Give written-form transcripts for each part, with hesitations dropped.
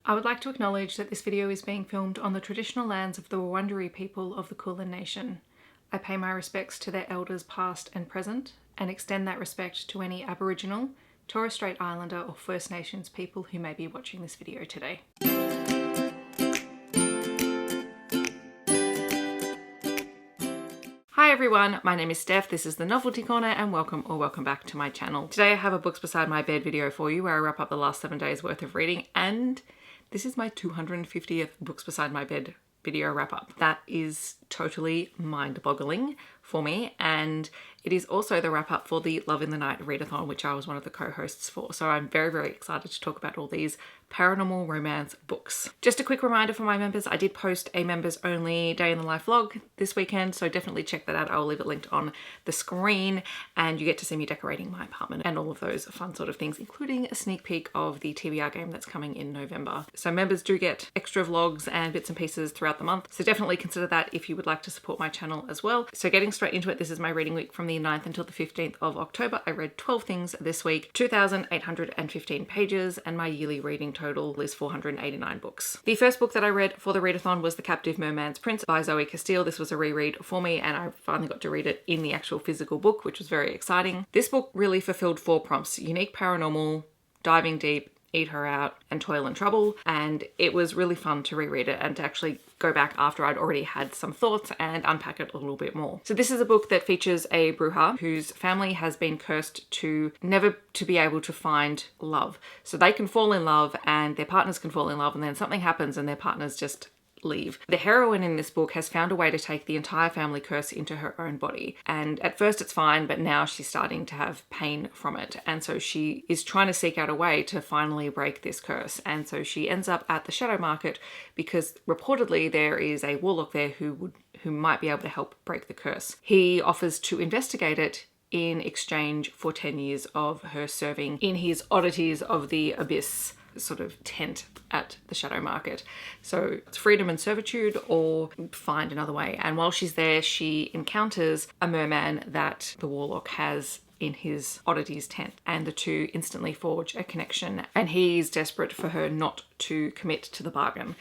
I would like to acknowledge that this video is being filmed on the traditional lands of the Wurrundjeri people of the Kulin Nation. I pay my respects to their elders past and present, and extend that respect to any Aboriginal, Torres Strait Islander or First Nations people who may be watching this video today. Hi everyone, my name is Steph, this is the Novelty Corner, and welcome back to my channel. Today I have a Books Beside My Bed video for you where I wrap up the last 7 days worth of reading, and this is my 250th Books Beside My Bed video wrap up. That is totally mind-boggling for me, and it is also the wrap up for the Love in the Night Readathon, which I was one of the co-hosts for. So I'm very excited to talk about all these paranormal romance books. Just a quick reminder for my members, I did post a members only day in the life vlog this weekend, so definitely check that out. I'll leave it linked on the screen, and you get to see me decorating my apartment and all of those fun sort of things, including a sneak peek of the TBR game that's coming in November. So members do get extra vlogs and bits and pieces throughout the month, so definitely consider that if you would like to support my channel as well. So getting straight into it, this is my reading week from the 9th until the 15th of October. I read 12 things this week, 2,815 pages, and my yearly reading total is 489 books. The first book that I read for the readathon was The Captive Merman's Prince by Zoe Castile. This was a reread for me, and I finally got to read it in the actual physical book, which was very exciting. This book really fulfilled 4 prompts: unique paranormal, diving deep, eat her out, and toil and trouble. And it was really fun to reread it and to actually go back after I'd already had some thoughts and unpack it a little bit more. So this is a book that features a bruja whose family has been cursed to never to be able to find love. So they can fall in love and their partners can fall in love, and then something happens and their partners just leave. The heroine in this book has found a way to take the entire family curse into her own body, and at first it's fine, but now she's starting to have pain from it, and so she is trying to seek out a way to finally break this curse. And so she ends up at the shadow market because reportedly there is a warlock there who might be able to help break the curse. He offers to investigate it in exchange for 10 years of her serving in his Oddities of the Abyss sort of tent at the shadow market. So it's freedom and servitude, or find another way. And while she's there, she encounters a merman that the warlock has in his Oddities tent, and the two instantly forge a connection, and he's desperate for her not to commit to the bargain.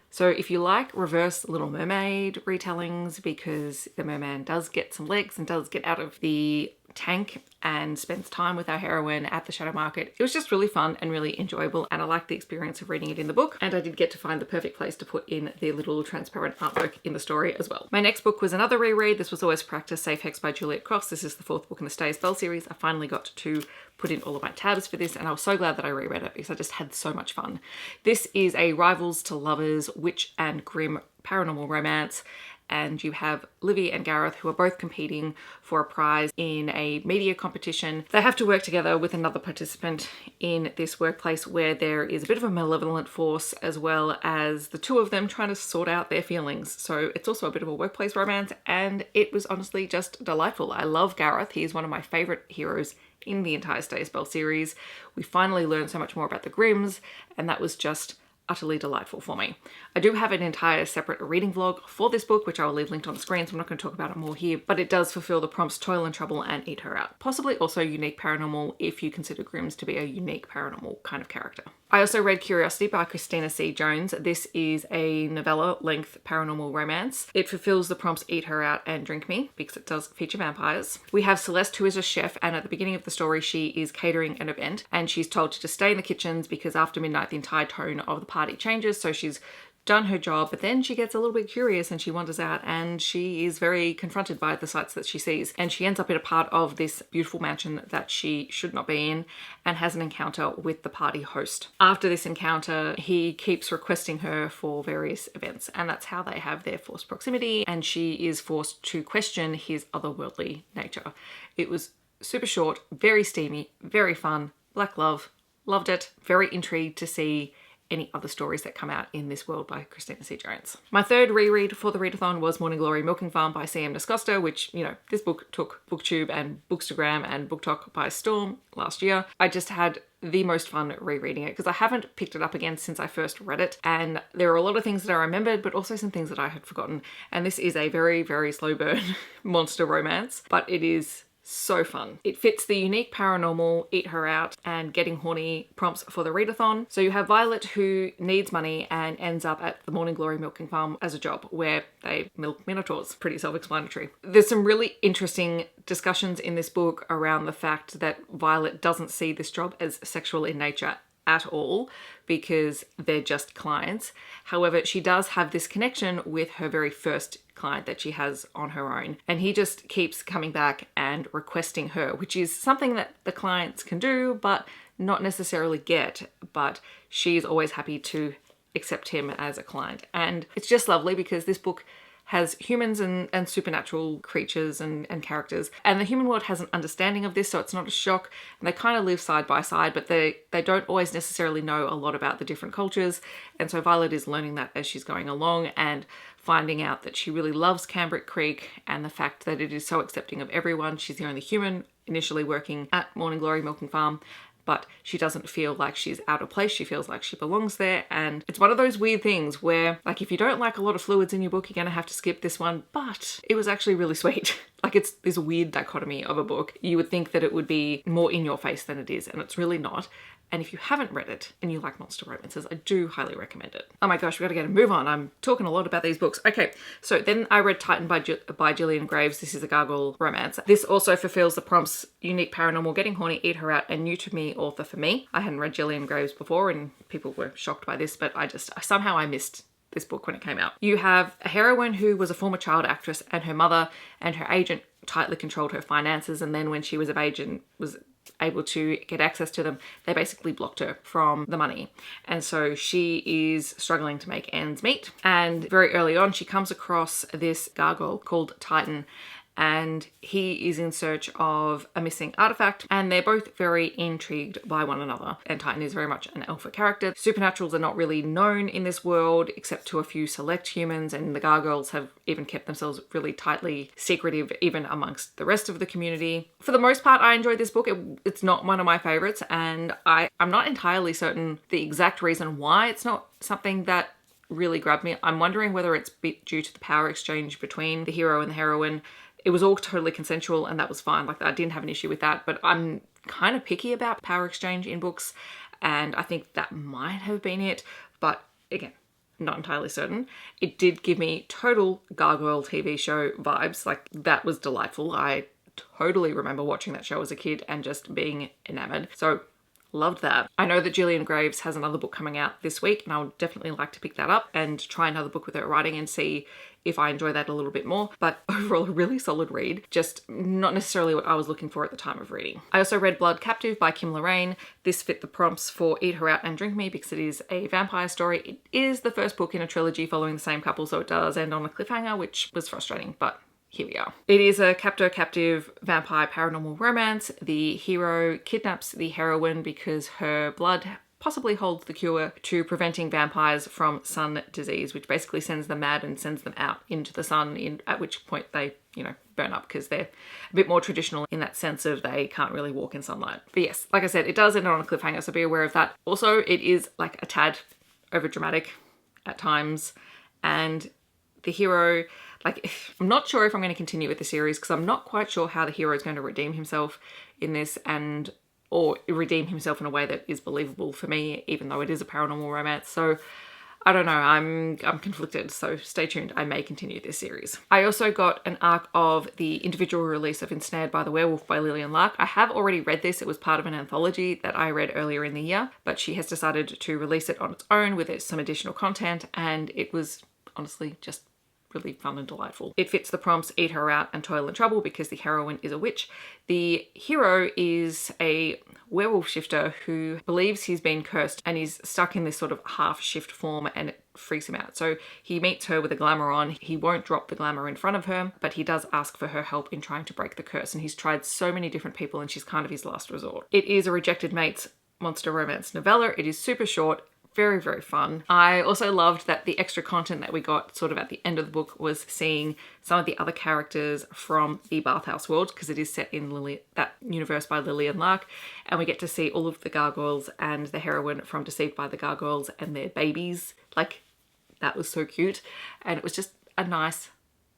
So if you like reverse Little Mermaid retellings, because the merman does get some legs and does get out of the tank and spends time with our heroine at the shadow market, it was just really fun and really enjoyable, and I liked the experience of reading it in the book, and I did get to find the perfect place to put in the little transparent artwork in the story as well. My next book was another reread. This was Always Practice Safe Hex by Juliet Cross. This is the 4th book in the Stay a Spell series. I finally got to put in all of my tabs for this, and I was so glad that I reread it because I just had so much fun. This is a rivals to lovers, witch and grim paranormal romance, and you have Livy and Gareth, who are both competing for a prize in a media competition. They have to work together with another participant in this workplace where there is a bit of a malevolent force, as well as the two of them trying to sort out their feelings. So it's also a bit of a workplace romance, and it was honestly just delightful. I love Gareth. He's one of my favorite heroes in the entire Stay a Spell series. We finally learned so much more about the Grimms, and that was just utterly delightful for me. I do have an entire separate reading vlog for this book, which I will leave linked on the screen, so I'm not going to talk about it more here, but it does fulfill the prompts Toil and Trouble and Eat Her Out. Possibly also unique paranormal if you consider Grimms to be a unique paranormal kind of character. I also read Curiosity by Christina C. Jones. This is a novella-length paranormal romance. It fulfills the prompts Eat Her Out and Drink Me because it does feature vampires. We have Celeste, who is a chef, and at the beginning of the story she is catering an event, and she's told to just stay in the kitchens because after midnight the entire tone of the party changes. So she's done her job, but then she gets a little bit curious and she wanders out, and she is very confronted by the sights that she sees, and she ends up in a part of this beautiful mansion that she should not be in, and has an encounter with the party host. After this encounter, he keeps requesting her for various events, and that's how they have their forced proximity, and she is forced to question his otherworldly nature. It was super short, very steamy, very fun. Black love, loved it. Very intrigued to see any other stories that come out in this world by Christina C. Jones. My third reread for the readathon was Morning Glory Milking Farm by C.M. Nascosta, which, you know, this book took BookTube and Bookstagram and BookTok by storm last year. I just had the most fun rereading it because I haven't picked it up again since I first read it, and there are a lot of things that I remembered, but also some things that I had forgotten. And this is a very slow burn monster romance, but it is so fun. It fits the unique paranormal, eat her out, and getting horny prompts for the readathon. So you have Violet, who needs money and ends up at the Morning Glory milking farm as a job where they milk minotaurs. Pretty self-explanatory. There's some really interesting discussions in this book around the fact that Violet doesn't see this job as sexual in nature at all, because they're just clients. However, she does have this connection with her very first client that she has on her own, and he just keeps coming back and requesting her, which is something that the clients can do but not necessarily get, but she's always happy to accept him as a client. And it's just lovely because this book has humans and supernatural creatures and characters. And the human world has an understanding of this, so it's not a shock. And they kind of live side by side, but they don't always necessarily know a lot about the different cultures. And so Violet is learning that as she's going along and finding out that she really loves Cambric Creek and the fact that it is so accepting of everyone. She's the only human initially working at Morning Glory Milking Farm, but she doesn't feel like she's out of place. She feels like she belongs there. And it's one of those weird things where, like, if you don't like a lot of fluids in your book, you're going to have to skip this one. But it was actually really sweet. Like, it's this weird dichotomy of a book. You would think that it would be more in your face than it is, and it's really not. And if you haven't read it and you like monster romances, I do highly recommend it. Oh my gosh, we gotta get a move on. I'm talking a lot about these books. Okay, so then I read Titan by Gillian Graves. This is a gargoyle romance. This also fulfills the prompts: unique paranormal, getting horny, eat her out, and new to me author for me. I hadn't read Gillian Graves before and people were shocked by this, but somehow I missed this book when it came out. You have a heroine who was a former child actress, and her mother and her agent tightly controlled her finances, and then when she was of age and was able to get access to them, they basically blocked her from the money. And so she is struggling to make ends meet. And very early on, she comes across this gargoyle called Titan, and he is in search of a missing artifact, and they're both very intrigued by one another. And Titan is very much an alpha character. Supernaturals are not really known in this world except to a few select humans, and the gargoyles have even kept themselves really tightly secretive even amongst the rest of the community. For the most part, I enjoyed this book. It's not one of my favorites, and I'm not entirely certain the exact reason why it's not something that really grabbed me. I'm wondering whether it's due to the power exchange between the hero and the heroine. It was all totally consensual and that was fine. Like, I didn't have an issue with that, but I'm kind of picky about power exchange in books, and I think that might have been it, but again, not entirely certain. It did give me total Gargoyle TV show vibes. Like, that was delightful. I totally remember watching that show as a kid and just being enamored. So loved that. I know that Gillian Graves has another book coming out this week, and I would definitely like to pick that up and try another book with her writing and see if I enjoy that a little bit more. But overall, a really solid read, just not necessarily what I was looking for at the time of reading. I also read Blood Captive by Kim Lorraine. This fit the prompts for Eat Her Out and Drink Me because it is a vampire story. It is the first book in a trilogy following the same couple, so it does end on a cliffhanger, which was frustrating, but here we are. It is a captor-captive vampire paranormal romance. The hero kidnaps the heroine because her blood possibly holds the cure to preventing vampires from sun disease, which basically sends them mad and sends them out into the sun, at which point they, burn up because they're a bit more traditional in that sense of they can't really walk in sunlight. But yes, like I said, it does end on a cliffhanger, so be aware of that. Also, it is like a tad overdramatic at times, and the hero, like, I'm not sure if I'm going to continue with the series because I'm not quite sure how the hero is going to redeem himself in this or redeem himself in a way that is believable for me, even though it is a paranormal romance. So I don't know, I'm conflicted, so stay tuned. I may continue this series. I also got an arc of the individual release of Ensnared by the Werewolf by Lillian Lark. I have already read this. It was part of an anthology that I read earlier in the year, but she has decided to release it on its own with some additional content, and it was honestly just really fun and delightful. It fits the prompts Eat Her Out and Toil and Trouble because the heroine is a witch. The hero is a werewolf shifter who believes he's been cursed and he's stuck in this sort of half shift form, and it freaks him out. So he meets her with a glamour on. He won't drop the glamour in front of her, but he does ask for her help in trying to break the curse, and he's tried so many different people and she's kind of his last resort. It is a rejected mate's monster romance novella. It is super short, very, very fun. I also loved that the extra content that we got sort of at the end of the book was seeing some of the other characters from the Bathhouse world, because it is set in that universe by Lillian Lark, and we get to see all of the gargoyles and the heroine from Deceived by the Gargoyles and their babies. Like, that was so cute, and it was just a nice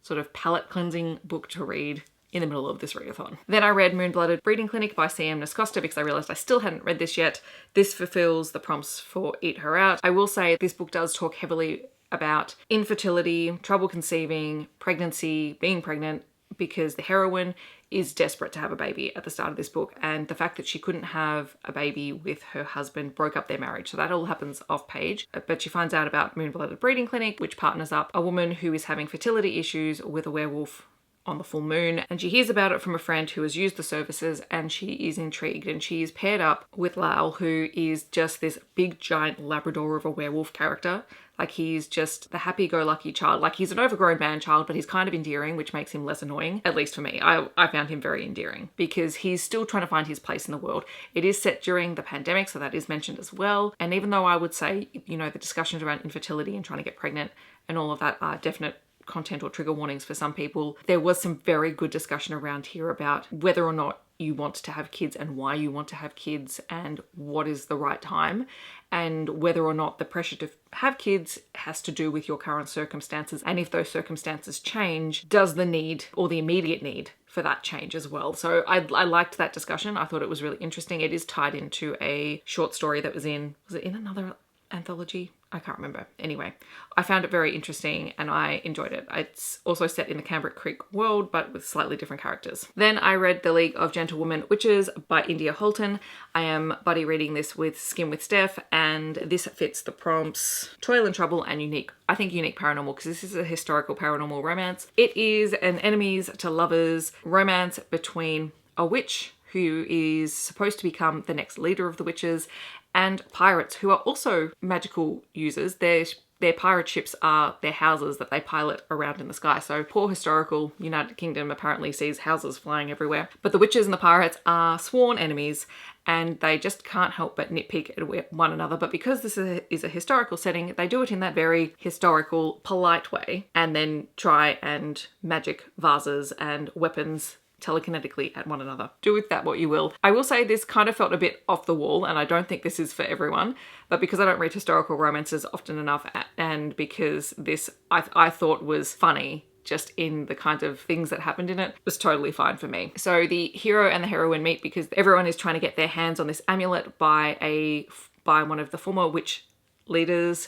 sort of palate cleansing book to read. in the middle of this readathon. Then I read Moon-Blooded Breeding Clinic by C.M. Nascosta because I realised I still hadn't read this yet. This fulfills the prompts for Eat Her Out. I will say this book does talk heavily about infertility, trouble conceiving, pregnancy, being pregnant, because the heroine is desperate to have a baby at the start of this book, and the fact that she couldn't have a baby with her husband broke up their marriage. So that all happens off page, but she finds out about Moon-Blooded Breeding Clinic, which partners up a woman who is having fertility issues with a werewolf on the full moon, and she hears about it from a friend who has used the services, and she is intrigued, and she is paired up with Lal, who is just this big giant Labrador of a werewolf character. Like, he's just the happy-go-lucky child. Like, he's an overgrown man-child, but he's kind of endearing, which makes him less annoying, at least for me. I found him very endearing because he's still trying to find his place in the world. It is set during the pandemic, so that is mentioned as well. And even though I would say, you know, the discussions around infertility and trying to get pregnant and all of that are definite content or trigger warnings for some people, there was some very good discussion around here about whether or not you want to have kids and why you want to have kids and what is the right time, and whether or not the pressure to have kids has to do with your current circumstances, and if those circumstances change, does the need or the immediate need for that change as well. So I liked that discussion. I thought it was really interesting. It is tied into a short story that was it in another anthology? I can't remember. Anyway, I found it very interesting and I enjoyed it. It's also set in the Cambric Creek world, but with slightly different characters. Then I read The League of Gentlewomen Witches by India Holton. I am buddy reading this with Skim with Steph, and this fits the prompts Toil and Trouble and Unique. I think Unique Paranormal, because this is a historical paranormal romance. It is an enemies to lovers romance between a witch who is supposed to become the next leader of the witches, and pirates who are also magical users. Their pirate ships are their houses that they pilot around in the sky. So poor historical United Kingdom apparently sees houses flying everywhere. But the witches and the pirates are sworn enemies, and they just can't help but nitpick at one another. But because this is a historical setting, they do it in that very historical, polite way, and then try and magic vases and weapons telekinetically at one another. Do with that what you will. I will say this kind of felt a bit off the wall, and I don't think this is for everyone, but because I don't read historical romances often enough, and because this I thought was funny just in the kind of things that happened in it, was totally fine for me. So the hero and the heroine meet because everyone is trying to get their hands on this amulet by one of the former witch leaders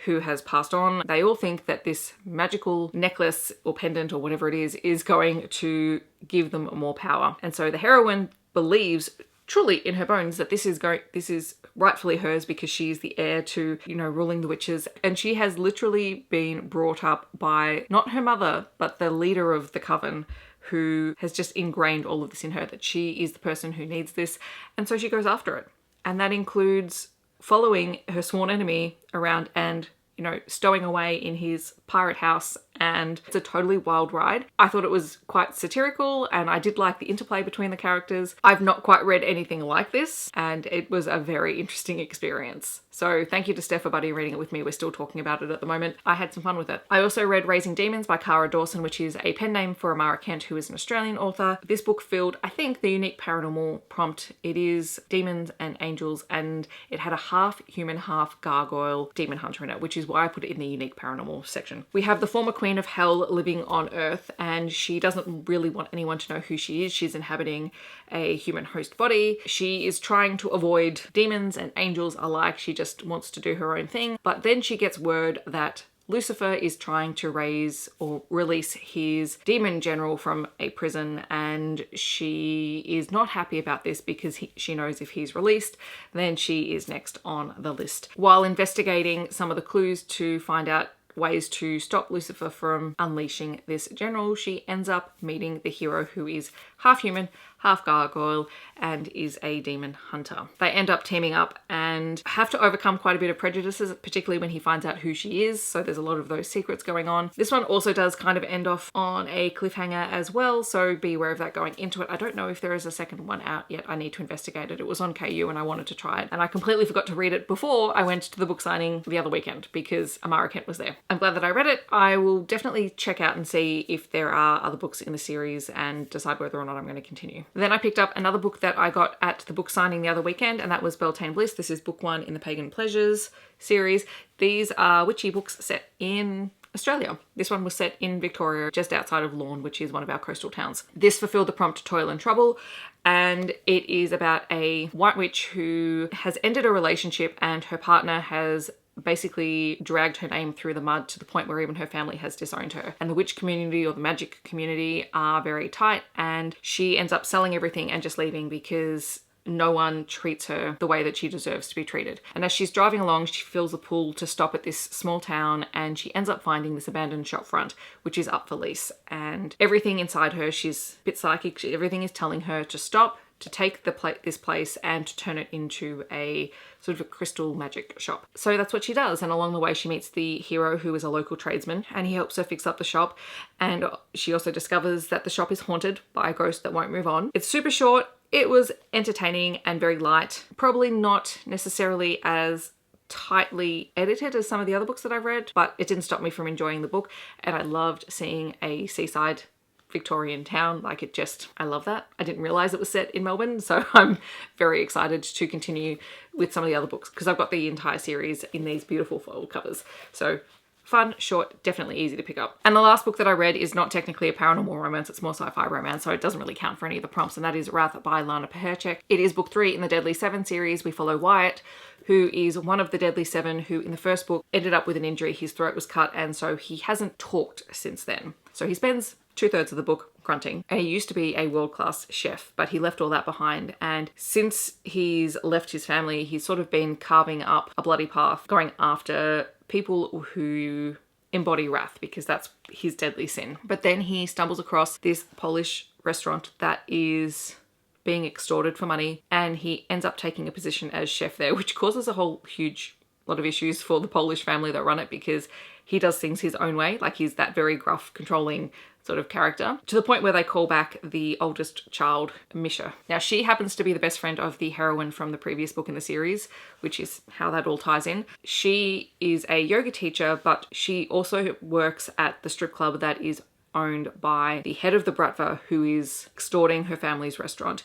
who has passed on. They all think that this magical necklace or pendant or whatever it is going to give them more power. And so the heroine believes truly in her bones that this is rightfully hers because she's the heir to, you know, ruling the witches. And she has literally been brought up by not her mother, but the leader of the coven, who has just ingrained all of this in her, that she is the person who needs this. And so she goes after it. And that includes following her sworn enemy around and, you know, stowing away in his pirate house, and it's a totally wild ride. I thought it was quite satirical, and I did like the interplay between the characters. I've not quite read anything like this, and it was a very interesting experience. So thank you to Steph for buddy reading it with me. We're still talking about it at the moment. I had some fun with it. I also read Raising Demons by Cara Dawson, which is a pen name for Amara Kent, who is an Australian author. This book filled, I think, the unique paranormal prompt. It is demons and angels, and it had a half human, half gargoyle demon hunter in it, which is why I put it in the unique paranormal section. We have the former Queen of Hell living on Earth, and she doesn't really want anyone to know who she is. She's inhabiting a human host body. She is trying to avoid demons and angels alike. She just wants to do her own thing. But then she gets word that Lucifer is trying to raise or release his demon general from a prison, and she is not happy about this because she knows if he's released, then she is next on the list. While investigating some of the clues to find out ways to stop Lucifer from unleashing this general, she ends up meeting the hero, who is half human, half gargoyle, and is a demon hunter. They end up teaming up and have to overcome quite a bit of prejudices, particularly when he finds out who she is. So there's a lot of those secrets going on. This one also does kind of end off on a cliffhanger as well, so be aware of that going into it. I don't know if there is a second one out yet. I need to investigate it. It was on KU and I wanted to try it, and I completely forgot to read it before I went to the book signing the other weekend because Amara Kent was there. I'm glad that I read it. I will definitely check out and see if there are other books in the series and decide whether or not I'm going to continue. Then I picked up another book that I got at the book signing the other weekend, and that was Beltane Bliss. This is book 1 in the Pagan Pleasures series. These are witchy books set in Australia. This one was set in Victoria, just outside of Lorne, which is one of our coastal towns. This fulfilled the prompt Toil and Trouble, and it is about a white witch who has ended a relationship and her partner has basically dragged her name through the mud to the point where even her family has disowned her. And the witch community or the magic community are very tight, and she ends up selling everything and just leaving because no one treats her the way that she deserves to be treated. And as she's driving along, she feels a pull to stop at this small town, and she ends up finding this abandoned shop front, which is up for lease. And everything inside her, she's a bit psychic, everything is telling her to stop, to take this place and to turn it into a sort of a crystal magic shop. So that's what she does. And along the way, she meets the hero, who is a local tradesman, and he helps her fix up the shop. And she also discovers that the shop is haunted by a ghost that won't move on. It's super short. It was entertaining and very light. Probably not necessarily as tightly edited as some of the other books that I've read, but it didn't stop me from enjoying the book. And I loved seeing a seaside Victorian town. Like, it just, I love that. I didn't realize it was set in Melbourne, so I'm very excited to continue with some of the other books because I've got the entire series in these beautiful fold covers. So fun, short, definitely easy to pick up. And the last book that I read is not technically a paranormal romance, it's more sci-fi romance, so it doesn't really count for any of the prompts, and that is Wrath by Lana Paherchek. It is book 3 in the Deadly Seven series. We follow Wyatt, who is one of the Deadly Seven, who in the first book ended up with an injury. His throat was cut, and so he hasn't talked since then. So he spends 2/3 of the book grunting. And he used to be a world-class chef, but he left all that behind. And since he's left his family, he's sort of been carving up a bloody path, going after people who embody wrath, because that's his deadly sin. But then he stumbles across this Polish restaurant that is being extorted for money, and he ends up taking a position as chef there, which causes a whole huge lot of issues for the Polish family that run it, because he does things his own way. Like, he's that very gruff, controlling sort of character, to the point where they call back the oldest child, Misha. Now, she happens to be the best friend of the heroine from the previous book in the series, which is how that all ties in. She is a yoga teacher, but she also works at the strip club that is owned by the head of the Bratva, who is extorting her family's restaurant.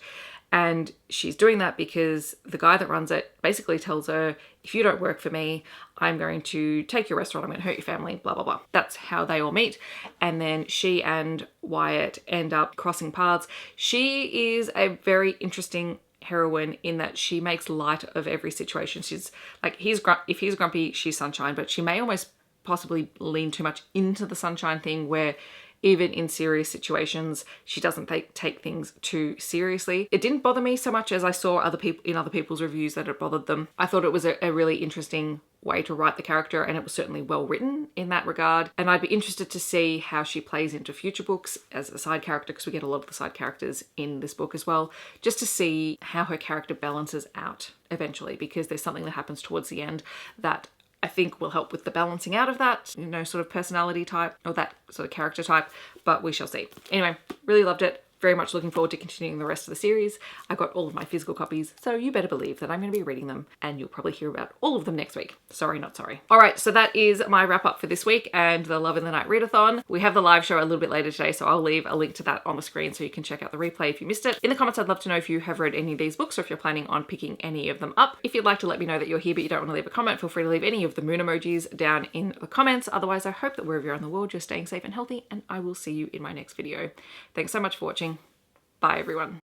And she's doing that because the guy that runs it basically tells her, if you don't work for me, I'm going to take your restaurant, I'm going to hurt your family, blah, blah, blah. That's how they all meet. And then she and Wyatt end up crossing paths. She is a very interesting heroine in that she makes light of every situation. She's like, if he's grumpy, she's sunshine, but she may almost possibly lean too much into the sunshine thing, where even in serious situations, she doesn't take things too seriously. It didn't bother me so much as I saw other people's reviews that it bothered them. I thought it was a really interesting way to write the character, and it was certainly well written in that regard. And I'd be interested to see how she plays into future books as a side character, because we get a lot of the side characters in this book as well, just to see how her character balances out eventually, because there's something that happens towards the end that I think will help with the balancing out of that, you know, sort of personality type, or that sort of character type, but we shall see. Anyway, really loved it. Very much looking forward to continuing the rest of the series. I got all of my physical copies, so you better believe that I'm going to be reading them, and you'll probably hear about all of them next week. Sorry, not sorry. All right, so that is my wrap up for this week and the Love in the Night Readathon. We have the live show a little bit later today, so I'll leave a link to that on the screen so you can check out the replay if you missed it. In the comments, I'd love to know if you have read any of these books or if you're planning on picking any of them up. If you'd like to let me know that you're here but you don't want to leave a comment, feel free to leave any of the moon emojis down in the comments. Otherwise, I hope that wherever you're in the world, you're staying safe and healthy, and I will see you in my next video. Thanks so much for watching. Bye, everyone.